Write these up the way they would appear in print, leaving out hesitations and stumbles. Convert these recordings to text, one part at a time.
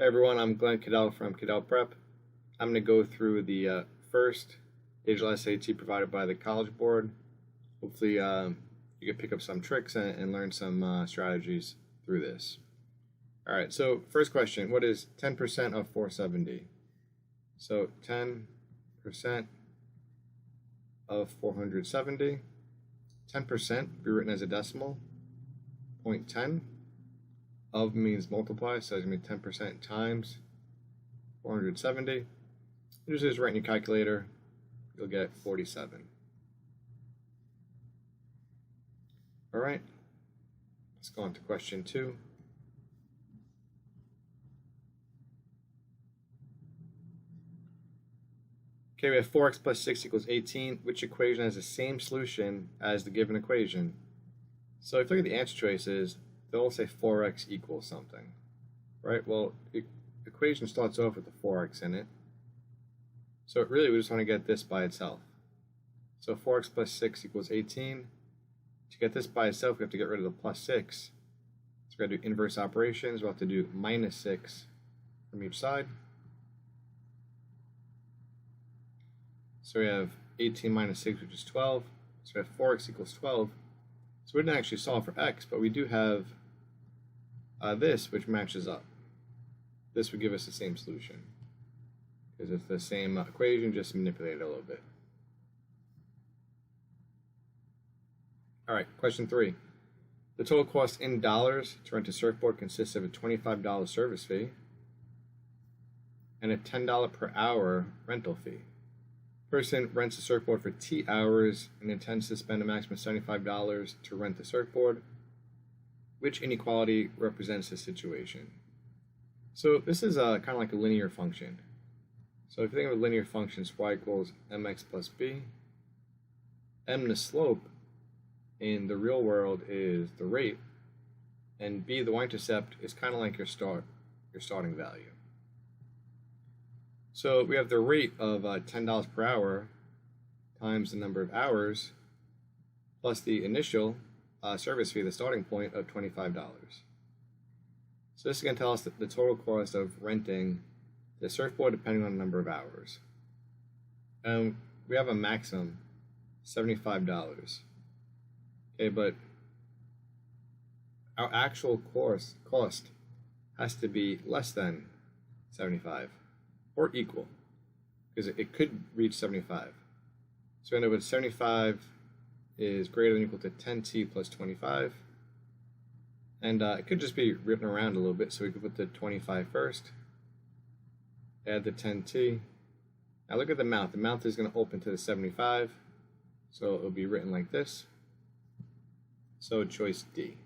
Hi everyone, I'm Glenn Cadell from Cadell Prep. I'm going to go through the first digital SAT provided by the College Board. Hopefully you can pick up some tricks and learn some strategies through this. Alright, so first question, what is 10% of 470? So 10% of 470, 10% be written as a decimal, 0.10. Of means multiply, so it's going to be 10% times 470. You just write in your calculator, you'll get 47. All right, let's go on to question 2. Okay, we have 4x plus 6 equals 18. Which equation has the same solution as the given equation? So if you look at the answer choices, they'll say 4x equals something, right? Well, the equation starts off with the 4x in it. So really, we just want to get this by itself. So 4x plus 6 equals 18. To get this by itself, we have to get rid of the plus 6. So we're going to do inverse operations. We'll have to do minus 6 from each side. So we have 18 minus 6, which is 12. So we have 4x equals 12. So we didn't actually solve for x, but we do have this, which matches up. This would give us the same solution, because it's the same equation, just manipulated a little bit. All right, question 3. The total cost in dollars to rent a surfboard consists of a $25 service fee and a $10 per hour rental fee. Person rents a surfboard for T hours and intends to spend a maximum of $75 to rent the surfboard. Which inequality represents this situation? So this is kind of like a linear function. So if you think of linear functions, y equals mx plus b. M, the slope in the real world, is the rate, and b, the y-intercept, is kind of like your starting value. So we have the rate of $10 per hour times the number of hours plus the initial service fee, the starting point of $25. So this is going to tell us that the total cost of renting the surfboard depending on the number of hours. We have a maximum, $75. Okay, but our actual cost has to be less than 75 or equal, because it could reach 75. So in other words, 75 is greater than or equal to 10t plus 25. And it could just be written around a little bit, so we could put the 25 first, add the 10t. Now look at the mouth. The mouth is going to open to the 75, so it will be written like this. So choice D.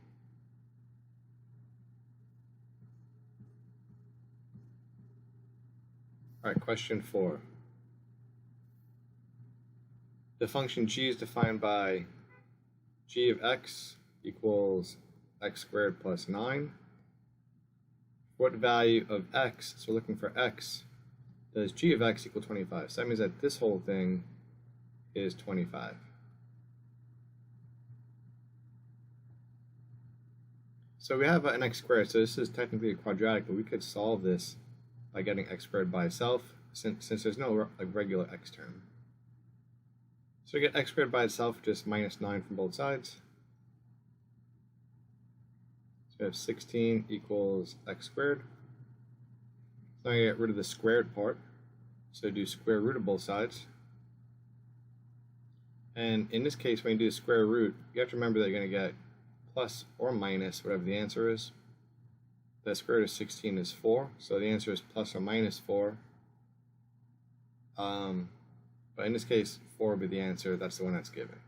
All right, question 4. The function g is defined by g of x equals x squared plus 9. What value of x, so we're looking for x, does g of x equal 25? So that means that this whole thing is 25. So we have an x squared, so this is technically a quadratic, but we could solve this by getting x squared by itself, since there's no regular x term. So we get x squared by itself, just minus 9 from both sides. So we have 16 equals x squared. So I get rid of the squared part, so do square root of both sides. And in this case, when you do the square root, you have to remember that you're going to get plus or minus whatever the answer is. The square root of 16 is 4, so the answer is plus or minus 4. But in this case, 4 would be the answer. That's the one that's given.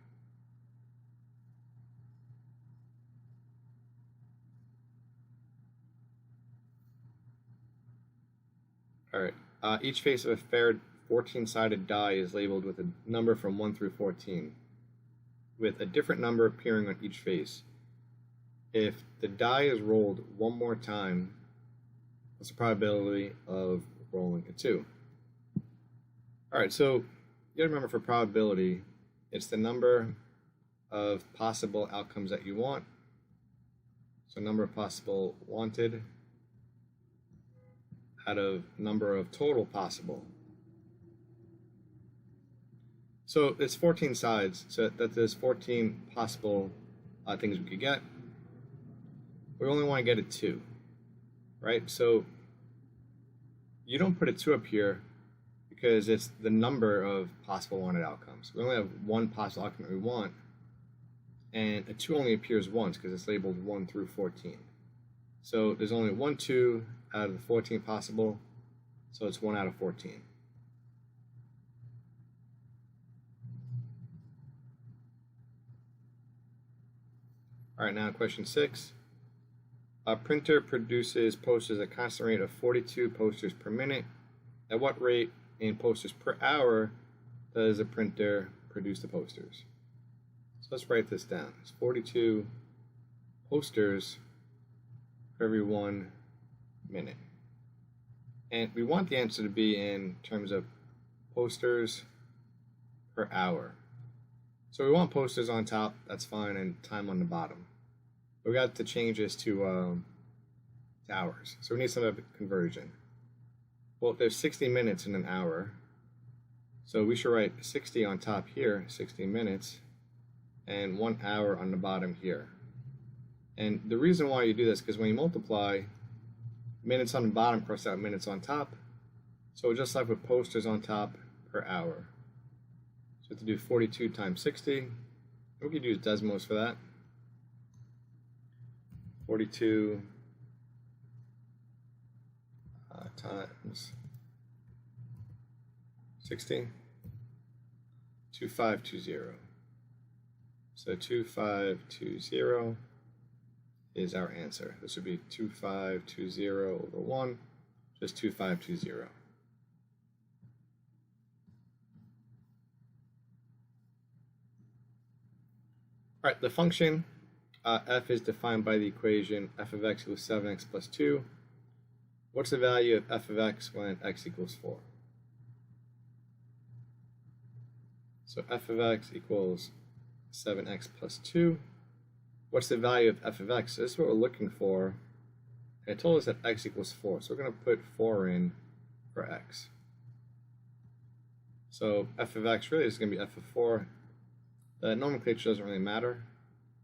All right. Each face of a fair 14-sided die is labeled with a number from 1 through 14, with a different number appearing on each face. If the die is rolled one more time, what's the probability of rolling a 2? All right, so you gotta remember, for probability, it's the number of possible outcomes that you want. So number of possible wanted out of number of total possible. So it's 14 sides, so that there's 14 possible things we could get. We only want to get a 2, right? So you don't put a 2 up here because it's the number of possible wanted outcomes. We only have one possible outcome that we want, and a 2 only appears once because it's labeled 1 through 14. So there's only 1 2 out of the 14 possible, so it's 1 out of 14. All right, now question 6. A printer produces posters at a constant rate of 42 posters per minute. At what rate in posters per hour does a printer produce the posters? So let's write this down. It's 42 posters for every 1 minute. And we want the answer to be in terms of posters per hour. So we want posters on top, that's fine, and time on the bottom. But we got to change this to hours. So we need some type of conversion. Well, there's 60 minutes in an hour. So we should write 60 on top here, 60 minutes, and 1 hour on the bottom here. And the reason why you do this is because when you multiply, minutes on the bottom cross out minutes on top. So we're just left with posters on top per hour. So we have to do 42 times 60. We could use Desmos for that. 42 times 60, 2520. So 2520 is our answer. This would be 2520 over 1, just 2520. All right, the function f is defined by the equation f of x equals 7x plus 2. What's the value of f of x when x equals 4? So f of x equals 7x plus 2. What's the value of f of x? So this is what we're looking for. And it told us that x equals 4. So we're going to put 4 in for x. So f of x really is going to be f of 4. The nomenclature doesn't really matter.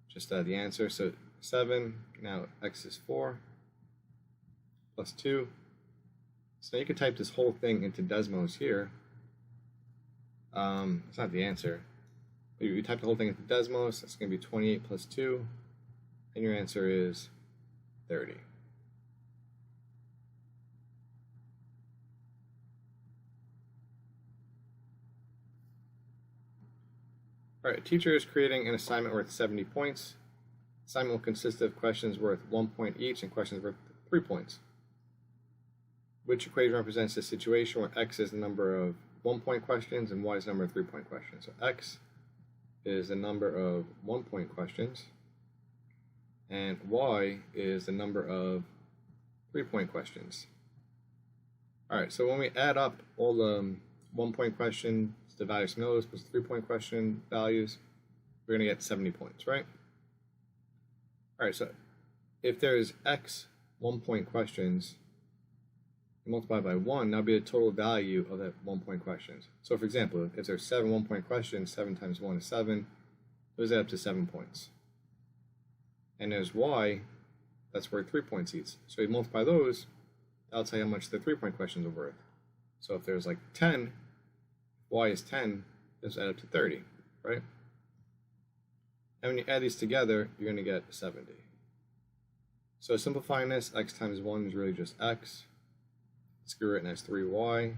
Just the answer. So 7, now x is 4, plus 2. So you could type this whole thing into Desmos here. It's not the answer. But you type the whole thing into Desmos, that's going to be 28 plus 2, and your answer is 30. All right, a teacher is creating an assignment worth 70 points. Assignment will consist of questions worth 1 point each and questions worth 3 points. Which equation represents the situation where x is the number of 1-point questions and y is the number of 3-point questions? So x is the number of 1-point questions and y is the number of 3-point questions. All right, so when we add up all the 1-point questions, the values from those plus 3-point question values, we're going to get 70 points, right? All right, so if there's x 1-point questions multiplied by 1, that'll be the total value of that 1-point questions. So for example, if there's 7 1-point questions, 7 times 1 is 7, those add up to 7 points. And there's y, that's worth 3 points each. So you multiply those, that'll tell you how much the 3-point questions are worth. So if there's like 10, y is 10, those add up to 30, right? And when you add these together, you're going to get 70. So simplifying this, x times 1 is really just x. Let's get written as 3y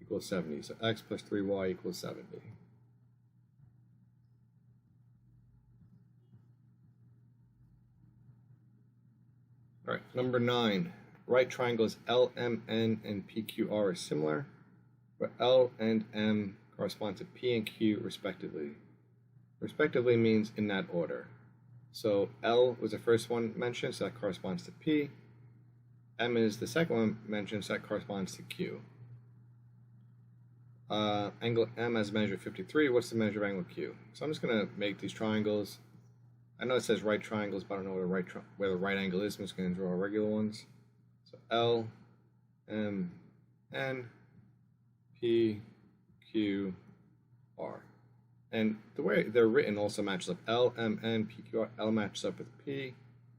equals 70. So x plus 3y equals 70. All right, number 9. Right triangles LMN and PQR are similar, but L and M correspond to P and Q respectively. Respectively means in that order. So L was the first one mentioned, so that corresponds to P. M is the second one mentioned, so that corresponds to Q. Angle M has a measure of 53. What's the measure of angle Q? So I'm just going to make these triangles. I know it says right triangles, but I don't know where the right angle is. I'm just going to draw regular ones. So L M, N, P, Q, R. And the way they're written also matches up. L, M, N, P, Q, R. L matches up with P,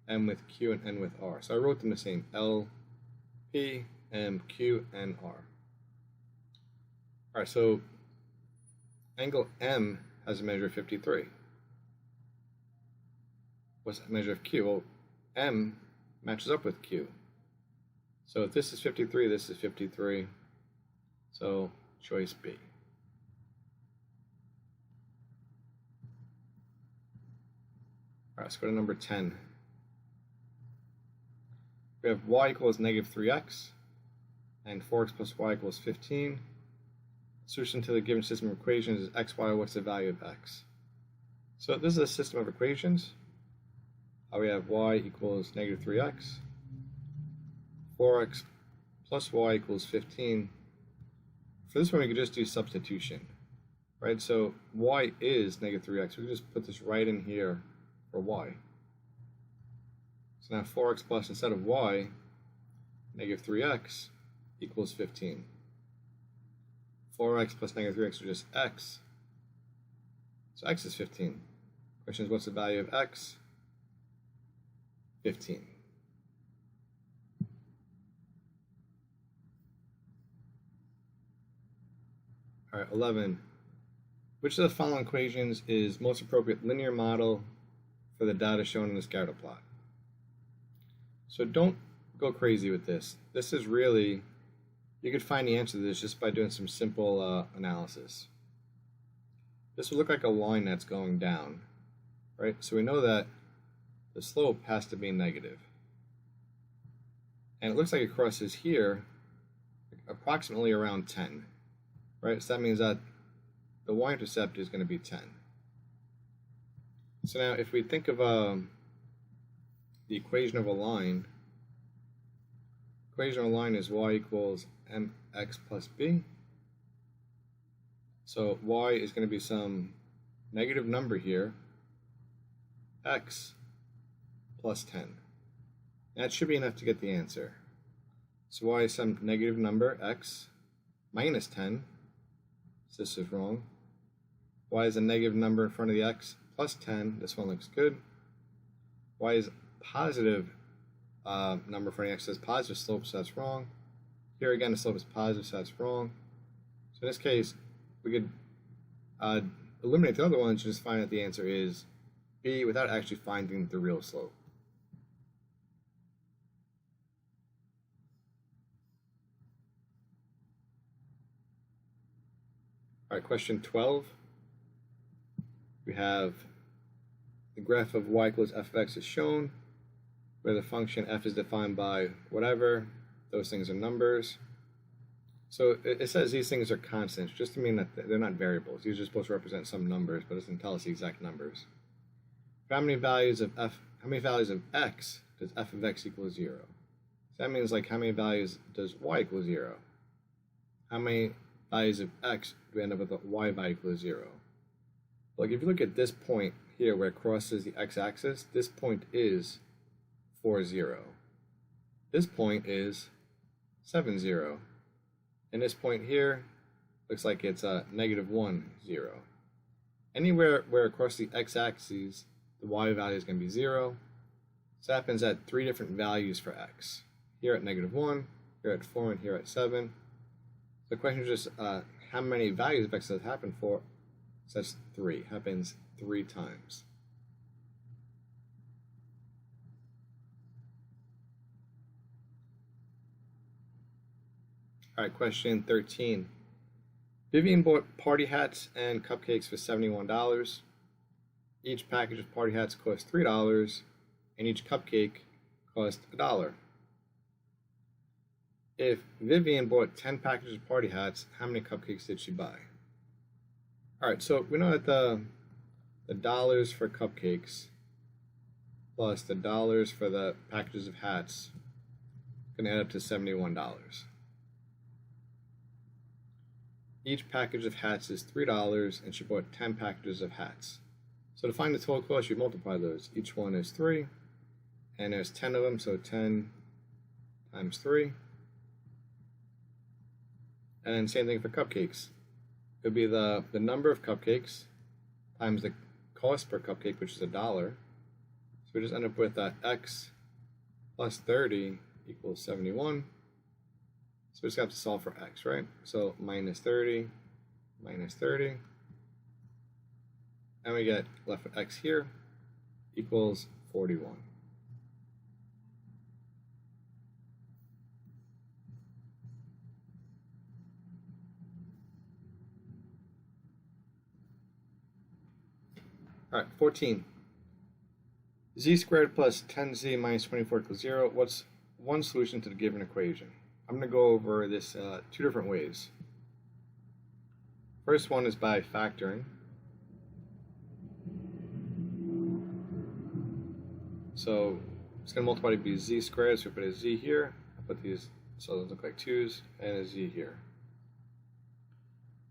M with Q, and N with R. So I wrote them the same. L, P, M, Q, N, R. All right, so angle M has a measure of 53. What's the measure of Q? Well, M matches up with Q. So if this is 53, this is 53. So choice B. All right, let's go to number 10. We have y equals negative 3x and 4x plus y equals 15. Solution to the given system of equations is x, y. What's the value of x? So this is a system of equations. We have y equals negative 3x, 4x plus y equals 15. For this one, we could just do substitution, right? So y is negative 3x. We can just put this right in here for y. So now 4x plus, instead of y, negative 3x equals 15. 4x plus negative 3x is just x. So x is 15. Question is, what's the value of x? 15. All right, 11. Which of the following equations is most appropriate linear model for the data shown in the scatter plot? So don't go crazy with this. This is really, you could find the answer to this just by doing some simple analysis. This would look like a line that's going down, right? So we know that the slope has to be negative. And it looks like it crosses here approximately around 10, right? So that means that the y-intercept is going to be 10. So now if we think of the equation of a line, equation of a line is y equals mx plus b. So y is going to be some negative number here, x plus 10. That should be enough to get the answer. So y is some negative number, x, minus 10. So this is wrong. Y is a negative number in front of the x, plus 10. This one looks good. Y is positive number in front of the x, says positive slope, so that's wrong. Here again, the slope is positive, so that's wrong. So in this case, we could eliminate the other ones and just find that the answer is B without actually finding the real slope. All right, question 12. We have the graph of y equals f of x is shown, where the function f is defined by whatever. Those things are numbers. So it says these things are constants, just to mean that they're not variables. These are supposed to represent some numbers, but it doesn't tell us the exact numbers. How many values of x does f of x equal 0? So that means, like, how many values does y equal 0? How many values of x do we end up with a y value equals 0? Like, if you look at this point here where it crosses the x-axis, this point is 4, 0. This point is 7, 0. And this point here looks like it's negative 1, 0. Anywhere where across the x-axis the y value is going to be 0. This happens at 3 different values for x. Here at negative 1, here at 4, and here at 7. The question is just how many values of x does it happen for? So that's 3. Happens 3 times. All right, question 13. Vivian bought party hats and cupcakes for $71. Each package of party hats cost $3, and each cupcake cost $1. If Vivian bought 10 packages of party hats, how many cupcakes did she buy? All right, so we know that the dollars for cupcakes plus the dollars for the packages of hats are going to add up to $71. Each package of hats is $3, and she bought 10 packages of hats. So to find the total cost, you multiply those. Each one is 3, and there's 10 of them, so 10 times 3. And then same thing for cupcakes. It would be the number of cupcakes times the cost per cupcake, which is $1. So we just end up with x plus 30 equals 71. So we just have to solve for x, right? So minus 30, minus 30. And we get left with x here equals 41. All right, 14. Z squared plus 10z minus 24 equals 0. What's one solution to the given equation? I'm going to go over this two different ways. First one is by factoring. So it's going to multiply to be z squared, so we put a z here. I put these so those look like 2's and a z here.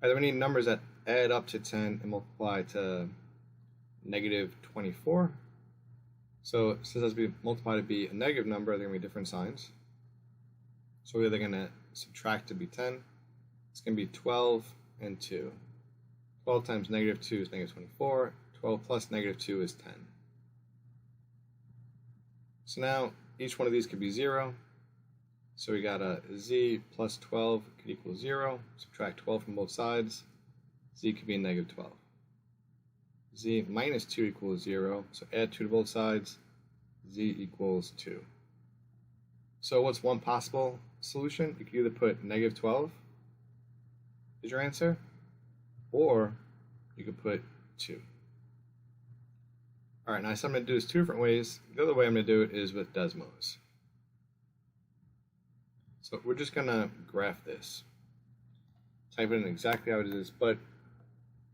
All right, then we need numbers that add up to 10 and multiply to negative 24. So since that's be multiplied to be a negative number, they're going to be different signs. So we're either going to subtract to be 10. It's going to be 12 and 2. 12 times negative 2 is negative 24. 12 plus negative 2 is 10. So now each one of these could be 0. So we got a z plus 12 could equal 0. Subtract 12 from both sides. Z could be a negative 12. Z minus 2 equals 0. So add 2 to both sides. Z equals 2. So what's one possible solution? You could either put negative 12 is your answer, or you could put 2. All right, now so I'm going to do this two different ways. The other way I'm going to do it is with Desmos. So we're just going to graph this. Type it in exactly how it is, but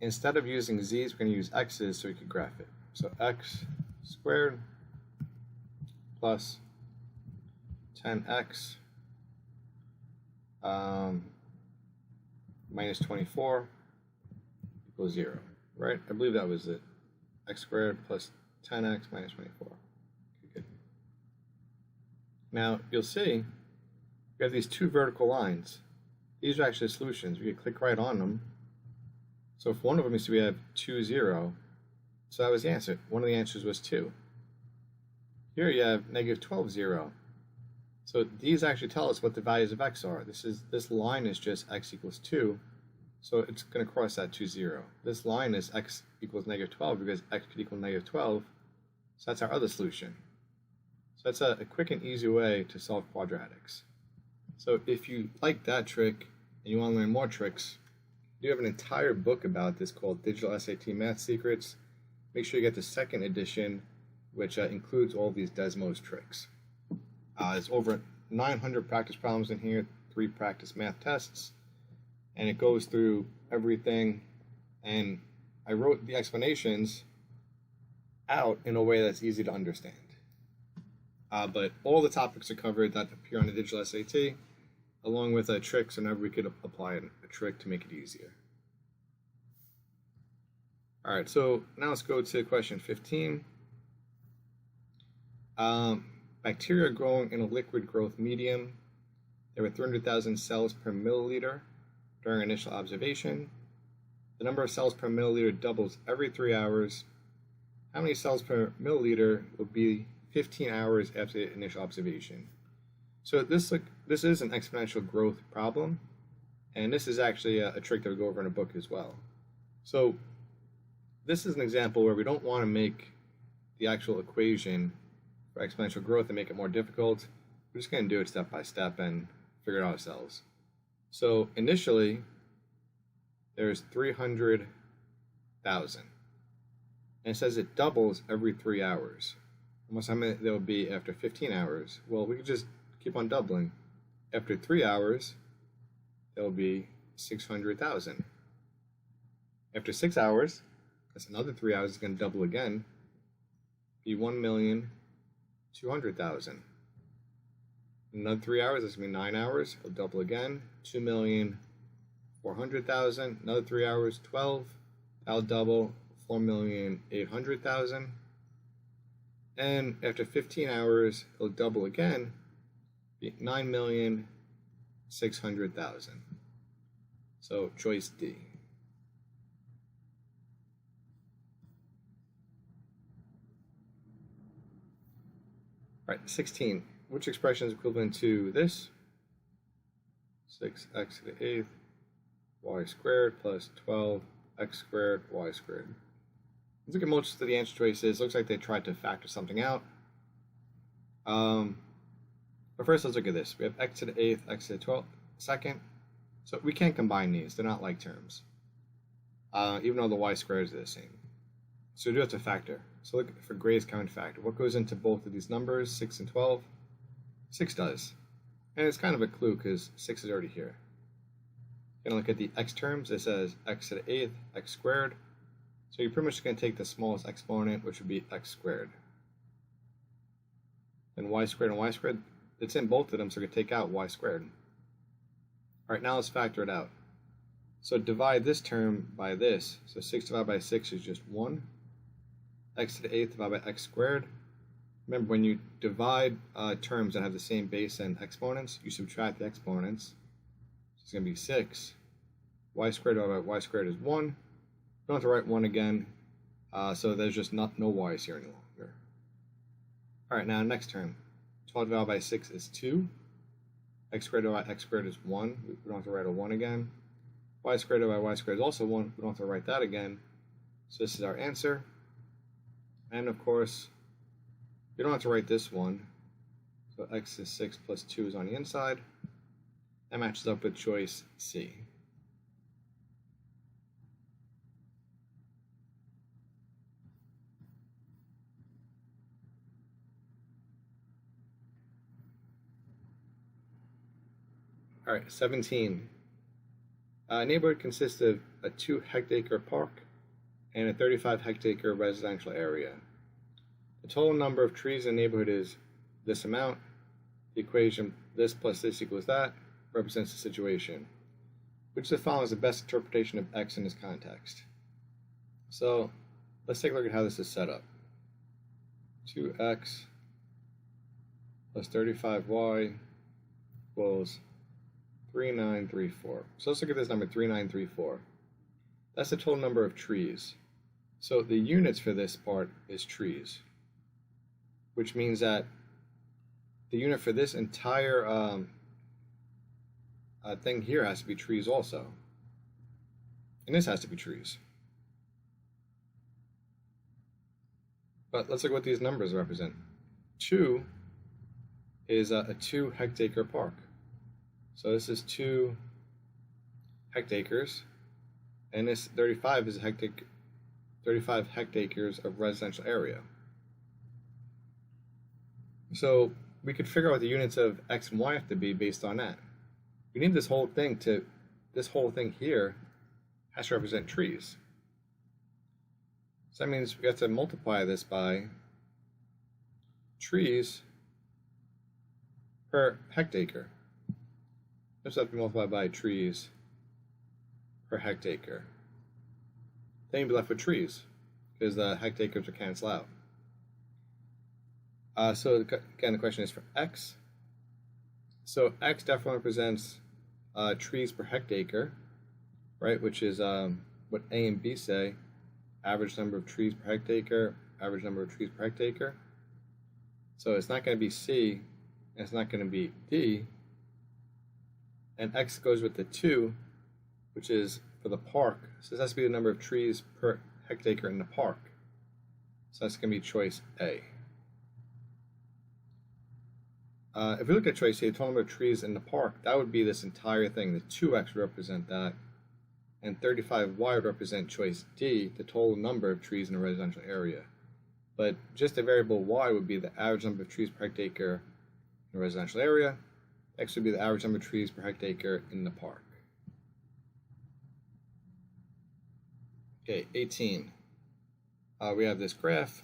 instead of using z's, we're going to use x's so we can graph it. So x squared plus 10x minus 24 equals 0, right? I believe that was it. X squared plus 10x minus 24. Okay, good. Now, you'll see we have these two vertical lines. These are actually solutions. We could click right on them. So if one of them is we have 2, 0, so that was the answer. One of the answers was 2. Here you have negative 12, 0. So these actually tell us what the values of x are. This line is just x equals 2, so it's going to cross that 2, 0. This line is x equals negative 12 because x could equal negative 12, so that's our other solution. So that's a quick and easy way to solve quadratics. So if you like that trick and you want to learn more tricks, we have an entire book about this called Digital SAT Math Secrets. Make sure you get the second edition, which includes all these Desmos tricks. There's over 900 practice problems in here, 3 practice math tests, and it goes through everything. And I wrote the explanations out in a way that's easy to understand. But all the topics are covered that appear on the Digital SAT, along with tricks, and we could apply a trick to make it easier. All right, so now let's go to question 15. Bacteria are growing in a liquid growth medium. There were 300,000 cells per milliliter during initial observation. The number of cells per milliliter doubles every 3 hours. How many cells per milliliter will be 15 hours after the initial observation? So this is an exponential growth problem, and this is actually a trick that we go over in a book as well. So this is an example where we don't want to make the actual equation for exponential growth and make it more difficult. We're just going to do it step by step and figure it out ourselves. So initially, there's 300,000. And it says it doubles every 3 hours. Almost how many there will be after 15 hours? Well, we could just keep on doubling. After 3 hours, there will be 600,000. After 6 hours, that's another 3 hours, it's going to double again, be 1,200,000. Another 3 hours, that's going to be 9 hours, it'll double again, 2,400,000. Another 3 hours, 12, that'll double, 4,800,000. And after 15 hours, it'll double again, be 9,600,000. So choice D. All right, 16. Which expression is equivalent to this? 6x to the 8th y squared plus 12x squared y squared. Let's look at most of the answer choices. Looks like they tried to factor something out. But first, let's look at this. We have x to the 8th, x to the 12th, second. So we can't combine these. They're not like terms, even though the y squareds are the same. So we do have to factor. So look for greatest common factor. What goes into both of these numbers, 6 and 12? 6 does. And it's kind of a clue because 6 is already here. Going to look at the x terms. It says x to the 8th, x squared. So you're pretty much going to take the smallest exponent, which would be x squared. And y squared and y squared, it's in both of them, so we can take out y squared. All right, now let's factor it out. So divide this term by this. So 6 divided by 6 is just 1. X to the 8th divided by x squared. Remember, when you divide terms that have the same base and exponents, you subtract the exponents. So it's going to be 6. Y squared divided by y squared is 1. You don't have to write 1 again, so there's just no y's here any longer. All right, now next term. 12 divided by 6 is 2. X squared divided by x squared is 1. We don't have to write a 1 again. Y squared divided by y squared is also 1. We don't have to write that again. So this is our answer. And of course, you don't have to write this one. So x is 6 plus 2 is on the inside. That matches up with choice C. All right, 17. A neighborhood consists of a 2-hectare park and a 35-hectare residential area. The total number of trees in the neighborhood is this amount. The equation this plus this equals that represents the situation. Which of the following is the best interpretation of x in this context? So let's take a look at how this is set up. 2x plus 35y equals 3934. So let's look at this number 3934. That's the total number of trees. So the units for this part is trees, which means that the unit for this entire thing here has to be trees also. And this has to be trees. But let's look at what these numbers represent. 2 is a 2-hectare park. So this is 2 hectares, and this 35 is 35 hectares of residential area. So we could figure out what the units of x and y have to be based on that. We need this whole thing here has to represent trees. So that means we have to multiply this by trees per hectare. This have to be multiplied by trees per hectare. Then you'll be left with trees, because the hectares will cancel out. So again, the question is for x. So x definitely represents trees per hectare, right? Which is what A and B say: average number of trees per hectare, average number of trees per hectare. So it's not going to be C, and it's not going to be D. And x goes with the 2, which is for the park. So this has to be the number of trees per hectare in the park. So that's going to be choice A. If we look at choice A, the total number of trees in the park, that would be this entire thing. The 2x would represent that, and 35y would represent choice D, the total number of trees in a residential area. But just the variable y would be the average number of trees per hectare in a residential area. X would be the average number of trees per hectare in the park. Okay, 18. We have this graph.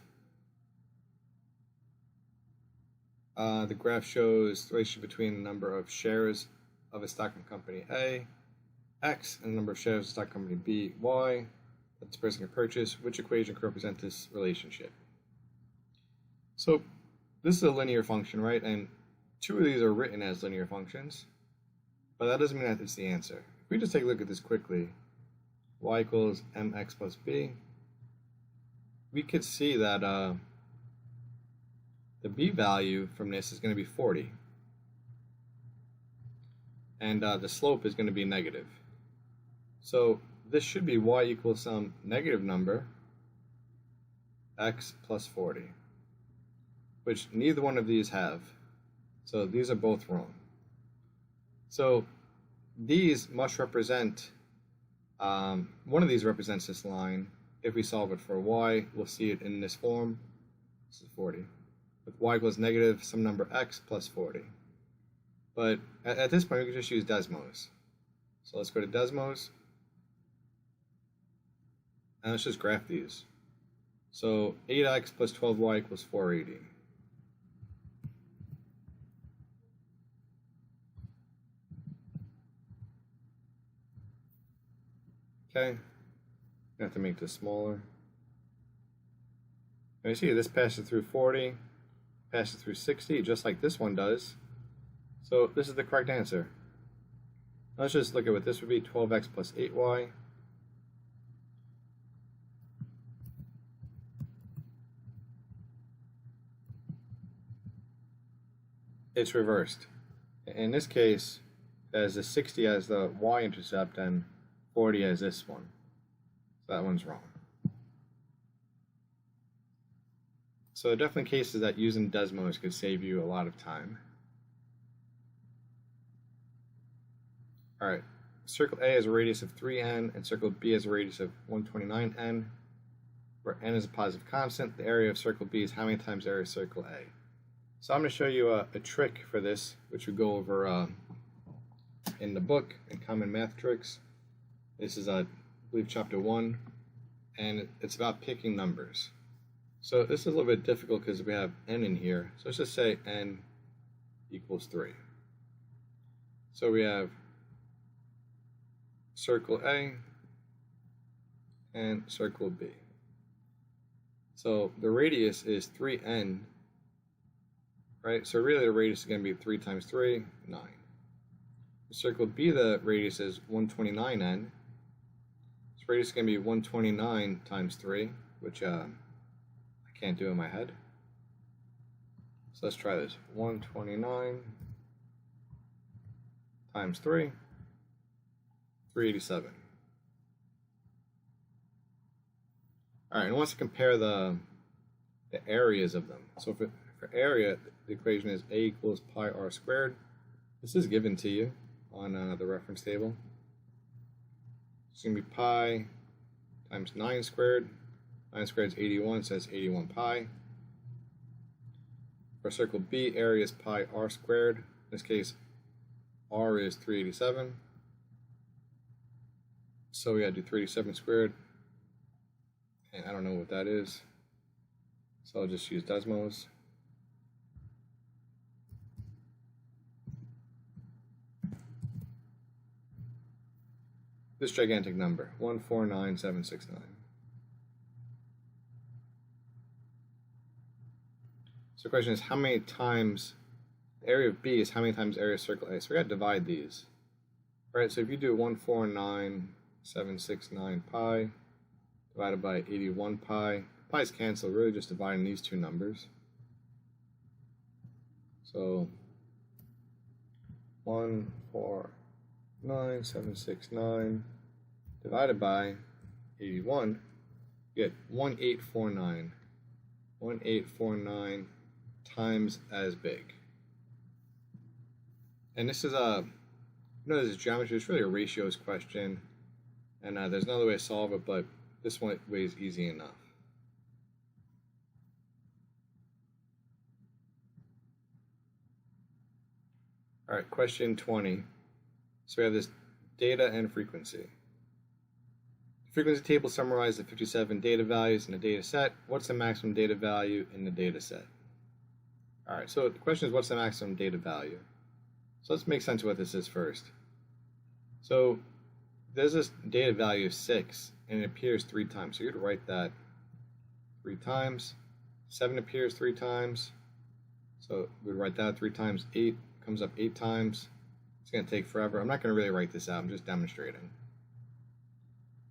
The graph shows the relationship between the number of shares of a stock in company A, X, and the number of shares of stock company B, Y, that this person can purchase. Which equation could represent this relationship? So this is a linear function, right? And 2 of these are written as linear functions. but that doesn't mean that it's the answer. If we just take a look at this quickly, y equals mx plus b, we could see that the b value from this is going to be 40. And the slope is going to be negative. So this should be y equals some negative number, x plus 40, which neither one of these have. So these are both wrong. So these must represent, one of these represents this line. If we solve it for y, we'll see it in this form. This is 40. With y equals negative some number x plus 40. But at this point, we can just use Desmos. So let's go to Desmos. And let's just graph these. So 8x plus 12y equals 480. Okay. I have to make this smaller. And you see this passes through 40, passes through 60, just like this one does. So this is the correct answer. Let's just look at what this would be, 12x plus 8y. It's reversed. In this case, it has the 60 as the y-intercept and 40 as this one. So that one's wrong. So definitely cases that using Desmos could save you a lot of time. Alright, circle A has a radius of 3n and circle B has a radius of 129n, where n is a positive constant. The area of circle B is how many times the area of circle A. So I'm going to show you a trick for this, which we go over in the book, in Common Math Tricks. This is, I believe, chapter 1, and it's about picking numbers. So this is a little bit difficult because we have n in here. So let's just say n equals 3. So we have circle A and circle B. So the radius is 3n, right? So really the radius is going to be 3 times 3, 9. Circle B, the radius is 129n. This radius is going to be 129 times 3, which I can't do in my head. So let's try this. 129 times 3. 387. Alright, and wants to compare the areas of them. So for area, the equation is a equals pi r squared. This is given to you on the reference table. It's going to be pi times 9 squared. 9 squared is 81, so that's 81 pi. For circle B, area is pi r squared. In this case, r is 387. So we got to do 387 squared, and I don't know what that is, so I'll just use Desmos. This gigantic number, 149769. So the question is, how many times, the area of B is how many times the area of circle A? So we got to divide these. All right, so if you do 149,769 pi divided by 81 pi, pi's cancel, really just dividing these two numbers. So 149,769 divided by 81, you get 1849. 1849 times as big. And this is this is geometry. It's really a ratios question, and there's another way to solve it, but this one way is easy enough. All right, question 20. So we have this data and frequency. The frequency table summarizes the 57 data values in the data set. What's the maximum data value in the data set? All right, so the question is, what's the maximum data value? So let's make sense of what this is first. So there's this data value of 6, and it appears 3 times. So you'd write that 3 times. 7 appears 3 times. So we'd write that 3 times. 8 comes up 8 times. It's going to take forever. I'm not going to really write this out. I'm just demonstrating.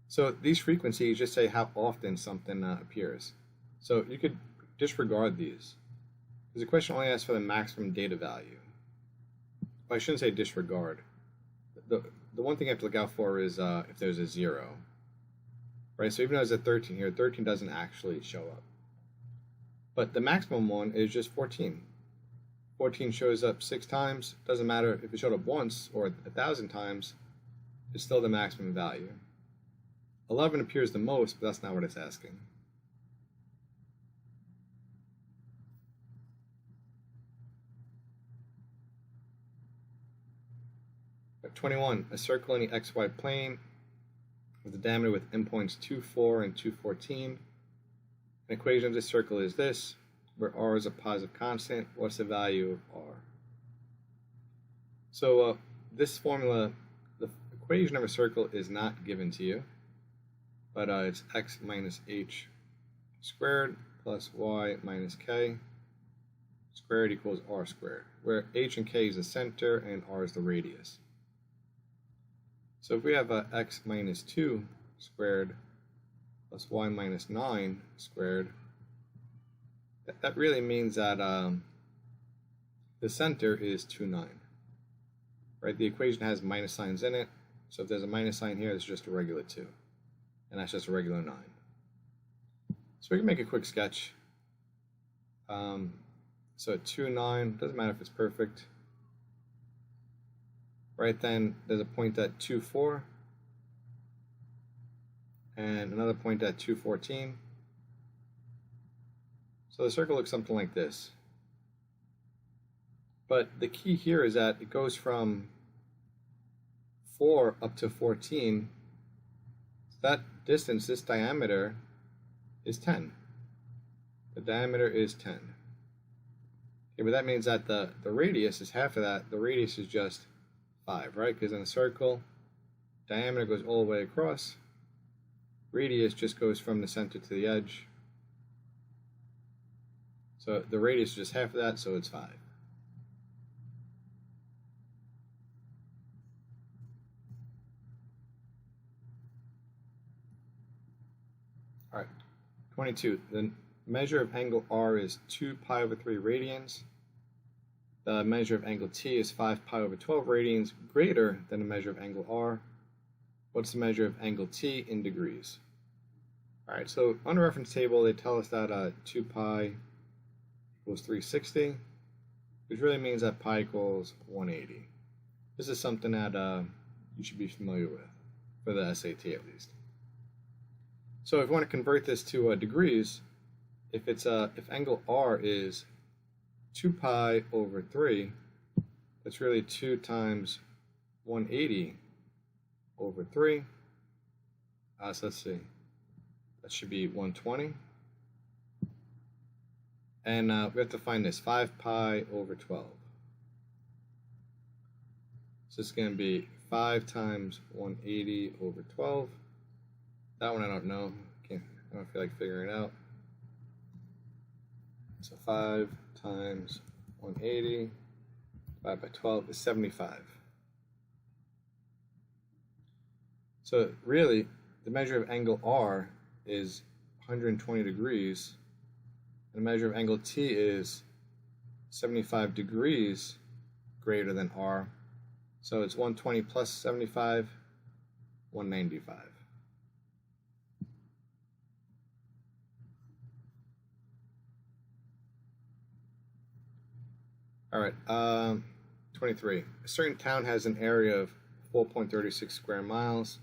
So these frequencies just say how often something appears. So you could disregard these, because the question only asks for the maximum data value. Well, I shouldn't say disregard. The one thing you have to look out for is if there's a 0. Right, so even though there's a 13 here, 13 doesn't actually show up. But the maximum one is just 14. 14 shows up 6 times. Doesn't matter if it showed up once or 1,000 times, it's still the maximum value. 11 appears the most, but that's not what it's asking. But 21, a circle in the xy plane with a diameter with endpoints 2, 4, and 2, 14. An equation of this circle is this, where r is a positive constant. What's the value of r? So this formula, the equation of a circle is not given to you, but it's x minus h squared plus y minus k squared equals r squared, where h and k is the center and r is the radius. So if we have x minus 2 squared plus y minus 9 squared, that really means that the center is 2, 9. Right? The equation has minus signs in it, so if there's a minus sign here, it's just a regular 2. And that's just a regular 9. So we can make a quick sketch. So 2, 9, doesn't matter if it's perfect. Right, then there's a point at 2, 4, and another point at 2, 14. So the circle looks something like this. But the key here is that it goes from 4 up to 14. That distance, this diameter, is 10. The diameter is 10. Okay, but that means that the radius is half of that. The radius is just 5, right? Because in a circle, diameter goes all the way across. Radius just goes from the center to the edge. So the radius is just half of that, so it's 5. All right, 22. The measure of angle r is 2 pi over 3 radians. The measure of angle t is 5 pi over 12 radians, greater than the measure of angle r. What's the measure of angle t in degrees? All right, so on the reference table, they tell us that 2 pi equals 360, which really means that pi equals 180. This is something that you should be familiar with, for the SAT at least. So if you want to convert this to degrees, if angle r is 2 pi over 3, that's really 2 times 180 over 3. So let's see, that should be 120. And we have to find this, 5 pi over 12. So it's going to be 5 times 180 over 12. That one I don't know. I don't feel like figuring it out. So 5 times 180 divided by 12 is 75. So really, the measure of angle r is 120 degrees, and the measure of angle t is 75 degrees greater than r. So it's 120 plus 75, 195. All right, 23. A certain town has an area of 4.36 square miles.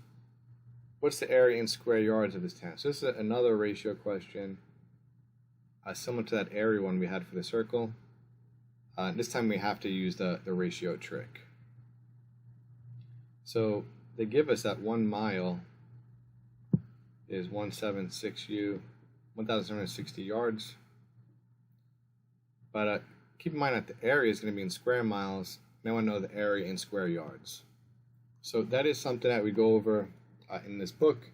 What's the area in square yards of this town? So this is another ratio question, similar to that area one we had for the circle. This time we have to use the ratio trick. So they give us that 1 mile is 1,760 yards. But keep in mind that the area is going to be in square miles. Now I know the area in square yards. So that is something that we go over in this book,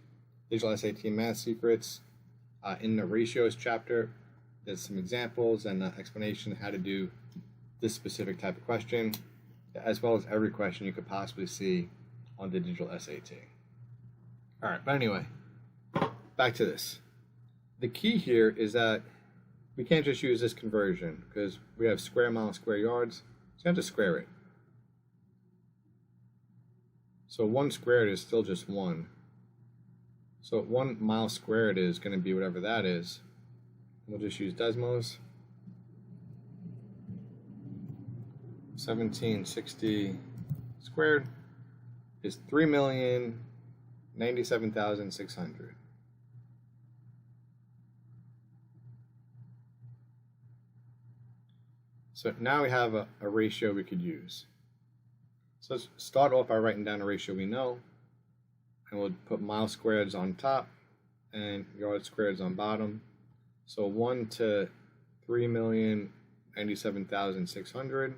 Digital SAT Math Secrets. In the ratios chapter, there's some examples and explanation of how to do this specific type of question. as well as every question you could possibly see on the digital SAT. All right, but anyway, back to this. The key here is that we can't just use this conversion because we have square miles, square yards, so you have to square it. So 1 squared is still just 1. So 1 mile squared is going to be whatever that is. We'll just use Desmos. 1760 squared is 3,097,600. So now we have a ratio we could use. So let's start off by writing down a ratio we know, and we'll put mile squareds on top and yard squareds on bottom. So 1 to 3,097,600.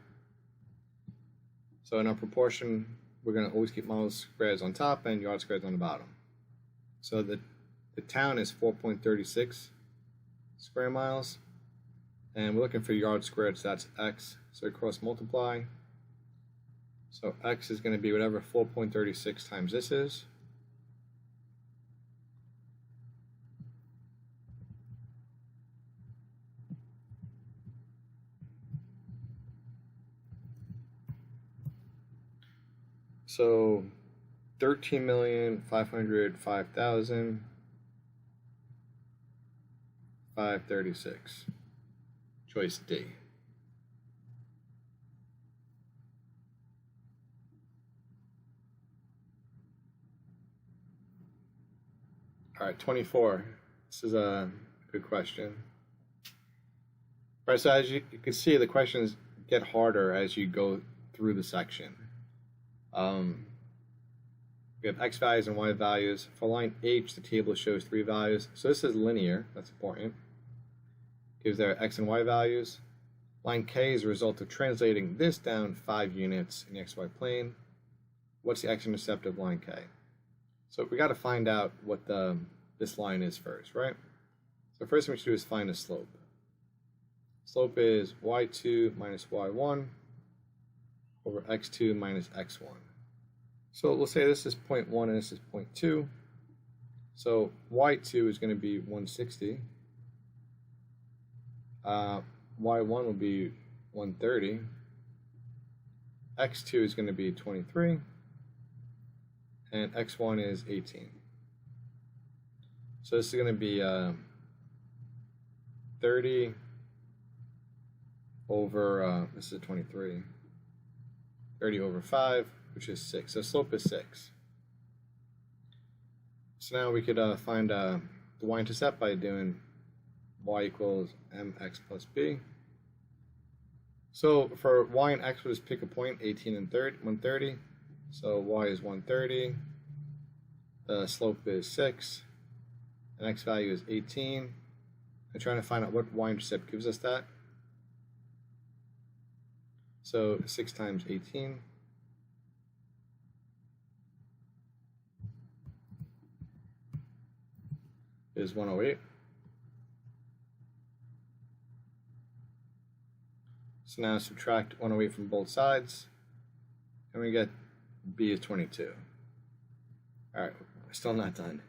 So in our proportion, we're going to always keep miles squareds on top and yard squareds on the bottom. So the town is 4.36 square miles, and we're looking for yard squared, so that's x. So we cross multiply. So x is going to be whatever 4.36 times this is. So 13,505,536. Choice D. All right, 24. This is a good question. All right, so as you can see, the questions get harder as you go through the section. We have x values and y values. For line H, the table shows 3 values. So this is linear. That's important. Gives their x and y values. Line K is a result of translating this down 5 units in the xy plane. What's the x-intercept of line K? So we got to find out what this line is first, right? So first thing we should do is find the slope. Slope is y2 minus y1 over x2 minus x1. So we'll say this is 0.1 and this is 0.2. So y2 is going to be 160. Y1 will be 130. X2 is going to be 23. And X1 is 18. So this is going to be 30 over, this is 23. 30 over 5, which is 6. So slope is 6. So now we could find the y-intercept by doing y equals mx plus b. So for y and x, we'll just pick a point, 18 and 130. So y is 130. The slope is 6. And x value is 18. I'm trying to find out what y-intercept gives us that. So 6 times 18 is 108. So now subtract 108 from both sides, and we get b is 22. All right, we're still not done.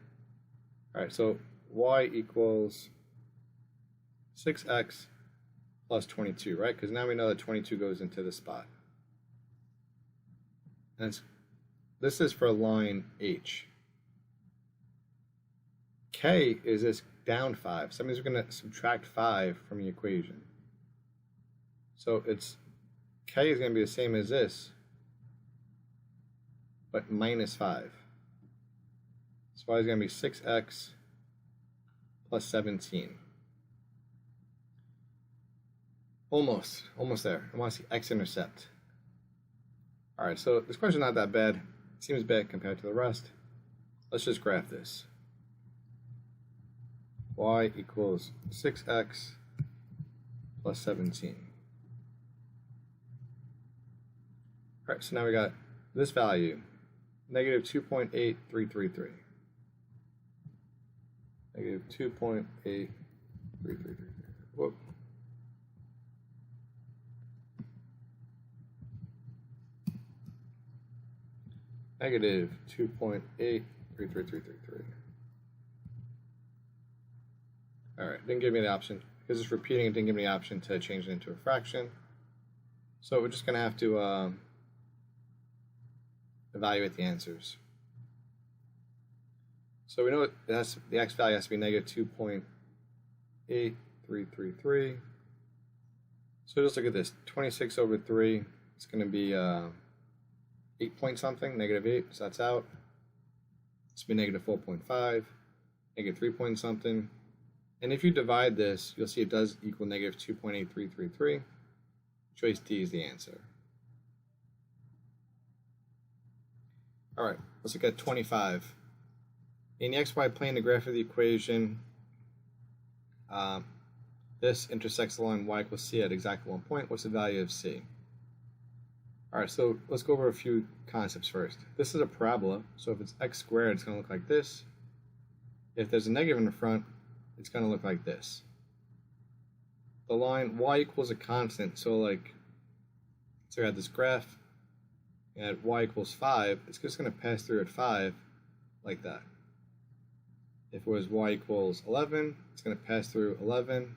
All right, so y equals 6x plus 22, right? Because now we know that 22 goes into the spot. And this is for line H. K is this down 5. So that means we're going to subtract 5 from the equation. So it's K is going to be the same as this, but minus 5. So y is going to be 6x plus 17. Almost there. I want to see x-intercept. All right, so this question is not that bad. It seems bad compared to the rest. Let's just graph this. Y equals 6x plus 17. All right, so now we got this value, negative 2.8333. Negative 2.8333. Whoop. negative 2.833333. All right, didn't give me the option. Because it's repeating, it didn't give me the option to change it into a fraction. So we're just going to have to evaluate the answers. So we know the x value has to be negative 2.8333. So just look at this. 26 over 3, it's going to be 8 point something, negative 8, so that's out. It's going to be negative 4.5, negative 3 point something. And if you divide this, you'll see it does equal negative 2.8333. Choice D is the answer. All right, let's look at 25. In the xy plane, the graph of the equation, this intersects the line y equals c at exactly 1 point. What's the value of c? All right, so let's go over a few concepts first. This is a parabola, so if it's x squared, it's going to look like this. If there's a negative in the front, it's going to look like this. The line y equals a constant, so like, so we had this graph, and at y equals 5, it's just going to pass through at 5 like that. If it was y equals 11, it's going to pass through 11,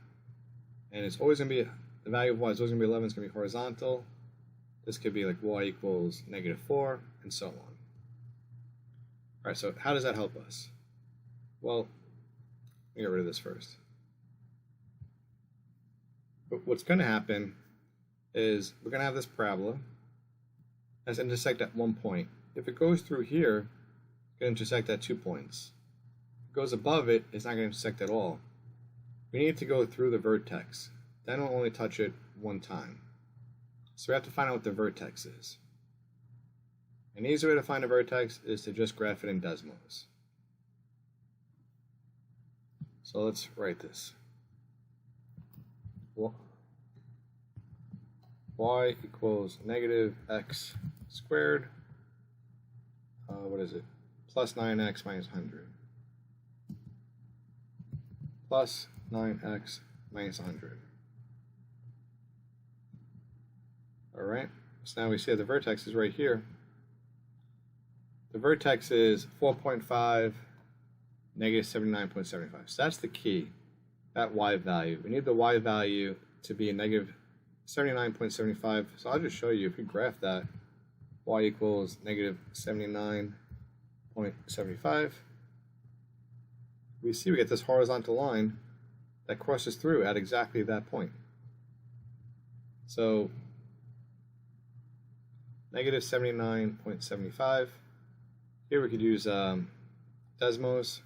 and it's always going to be, the value of y is always going to be 11, it's going to be horizontal. This could be like y equals negative 4, and so on. All right, so how does that help us? Well, let me get rid of this first. But what's going to happen is we're going to have this parabola that's intersect at 1 point. If it goes through here, it's going to intersect at 2 points. If it goes above it, it's not going to intersect at all. We need to go through the vertex. Then we'll only touch it one time. So we have to find out what the vertex is. An easy way to find a vertex is to just graph it in Desmos. So let's write this. Y equals negative x squared, what is it? Plus 9x minus 100. Plus 9x minus 100. Alright, so now we see that the vertex is right here. The vertex is 4.5, negative 79.75. So that's the key, that y value. We need the y value to be a negative 79.75. So I'll just show you, if you graph that, y equals negative 79.75. We see we get this horizontal line that crosses through at exactly that point. So negative 79.75. Here we could use Desmos.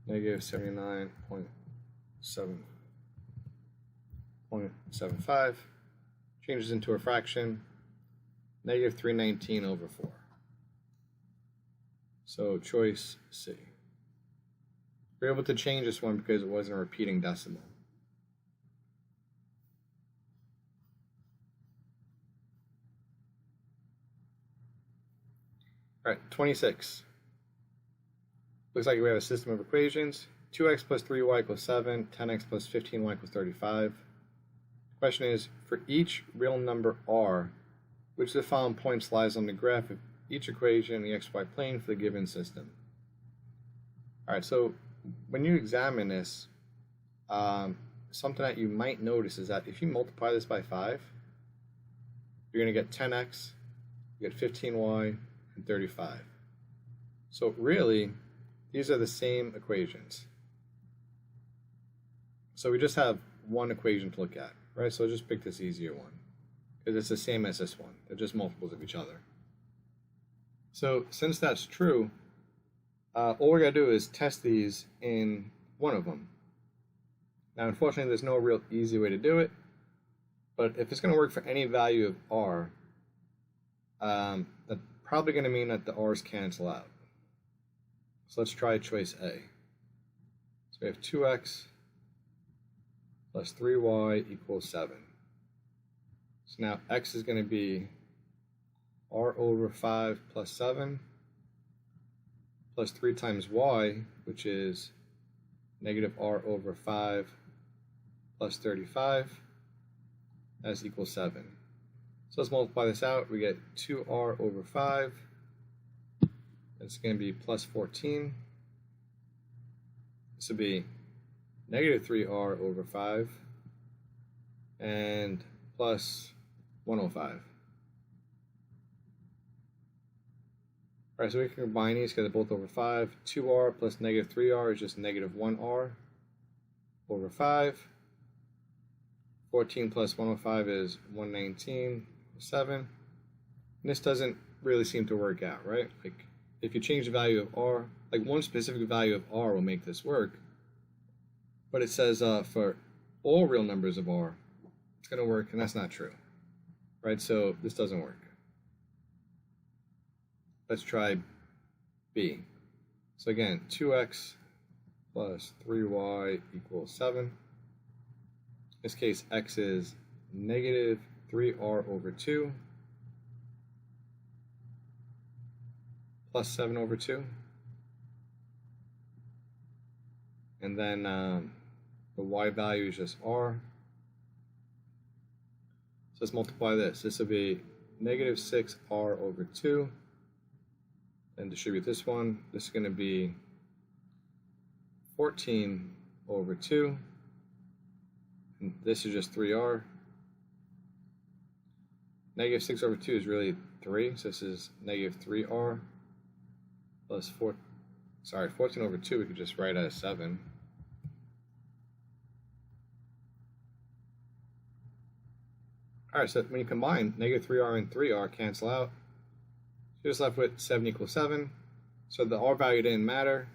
Negative 79.75 changes into a fraction, negative 319 over 4. So choice C. We're able to change this one because it wasn't a repeating decimal. All right, 26. Looks like we have a system of equations. 2x plus 3y equals 7, 10x plus 15y equals 35. The question is, for each real number r, which of the following points lies on the graph of each equation in the xy plane for the given system? All right, so when you examine this, something that you might notice is that if you multiply this by 5, you're going to get 10x, you get 15y, and 35. So really, these are the same equations. So we just have one equation to look at, right? So just pick this easier one, because it's the same as this one. They're just multiples of each other. So since that's true, all we're going to do is test these in one of them. Now, unfortunately, there's no real easy way to do it, but if it's going to work for any value of r, that's probably going to mean that the r's cancel out. So let's try choice A. So we have 2x plus 3y equals 7. So now x is going to be r over 5 plus 7 plus 3 times y, which is negative r over 5 plus 35, as equals 7. So let's multiply this out. We get 2r over 5 It's going to be plus 14. This would be negative 3r over 5 and plus 105. Alright, so we can combine these because they're both over 5. 2r plus negative 3r is just negative 1r over 5. 14 plus 105 is 119 over 7. And this doesn't really seem to work out, right? Like, if you change the value of r, like one specific value of r will make this work. But it says for all real numbers of r, it's going to work, and that's not true, right? So this doesn't work. Let's try b. So again, 2x plus 3y equals 7. In this case, x is negative 3r over 2 plus 7 over 2. And then the y value is just r. So let's multiply this. This will be negative 6r over 2. And distribute this one. This is going to be 14 over 2. And this is just 3r. Negative 6 over 2 is really 3. So this is negative 3r plus 14 over 2 we could just write as 7. Alright, so when you combine negative 3r and 3r cancel out, you're just left with 7 equals 7. So the r value didn't matter.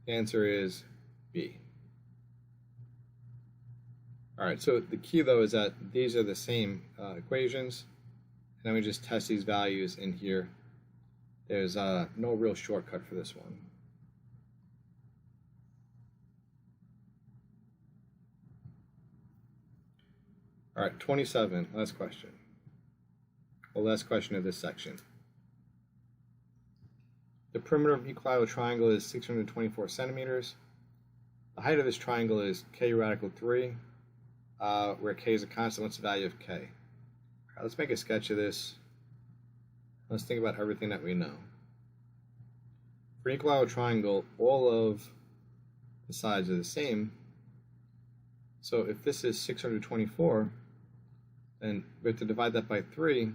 The answer is B. Alright, so the key though is that these are the same equations. And then we just test these values in here. There's no real shortcut for this one. Alright, 27, last question. Well, last question of this section. The perimeter of equilateral triangle is 624 centimeters. The height of this triangle is k radical 3, where k is a constant. What's the value of k? All right, let's make a sketch of this. Let's think about everything that we know. For an equilateral triangle, all of the sides are the same. So if this is 624, then we have to divide that by 3 to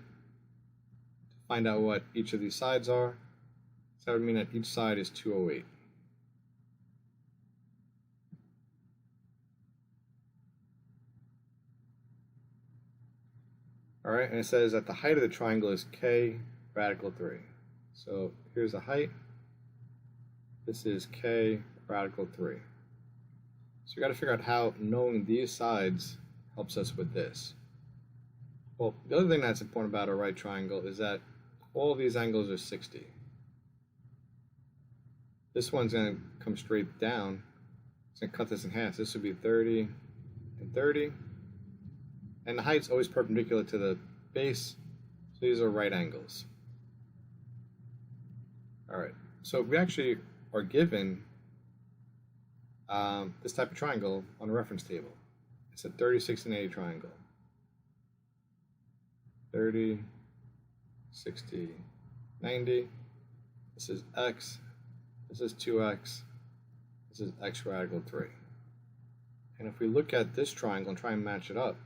find out what each of these sides are. So that would mean that each side is 208. All right, and it says that the height of the triangle is k radical 3. So here's the height. This is k radical 3. So we got to figure out how knowing these sides helps us with this. Well, the other thing that's important about a right triangle is that all of these angles are 60. This one's going to come straight down. It's going to cut this in half. This would be 30 and 30. And the height's always perpendicular to the base, so these are right angles. Alright, so we actually are given this type of triangle on a reference table. It's a 30, 60, and 80 triangle. 30, 60, 90. This is x. This is 2x. This is x radical 3. And if we look at this triangle and try and match it up,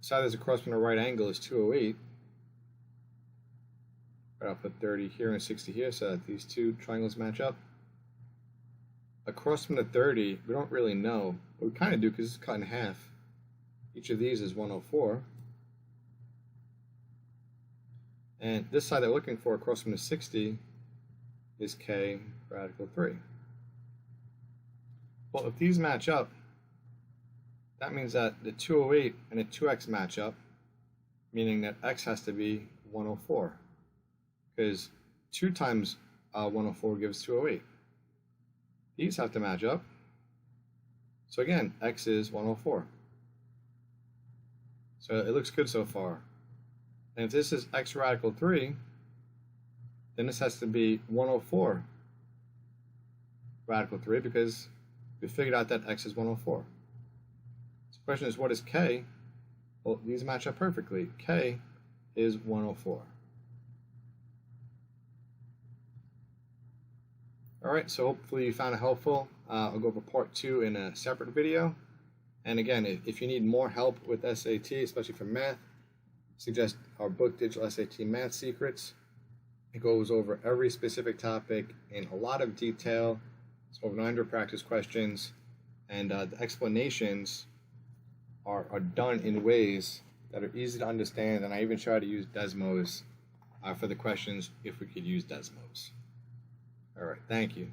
the side that's across from the right angle is 208. Right, I'll put 30 here and 60 here so that these two triangles match up. Across from the 30, we don't really know, but we kind of do because it's cut in half. Each of these is 104. And this side that we're looking for across from the 60 is k radical 3. Well, if these match up, that means that the 208 and the 2x match up, meaning that x has to be 104. Because 2 times 104 gives 208. These have to match up. So again, x is 104. So it looks good so far. And if this is x radical 3, then this has to be 104 radical 3 because we figured out that x is 104. So the question is, what is k? Well, these match up perfectly. K is 104. Alright, so hopefully you found it helpful. I'll go over part 2 in a separate video. And again, if you need more help with SAT, especially for math, suggest our book, Digital SAT Math Secrets. It goes over every specific topic in a lot of detail. It's over 900 practice questions, and the explanations are done in ways that are easy to understand, and I even try to use Desmos for the questions if we could use Desmos. All right, thank you.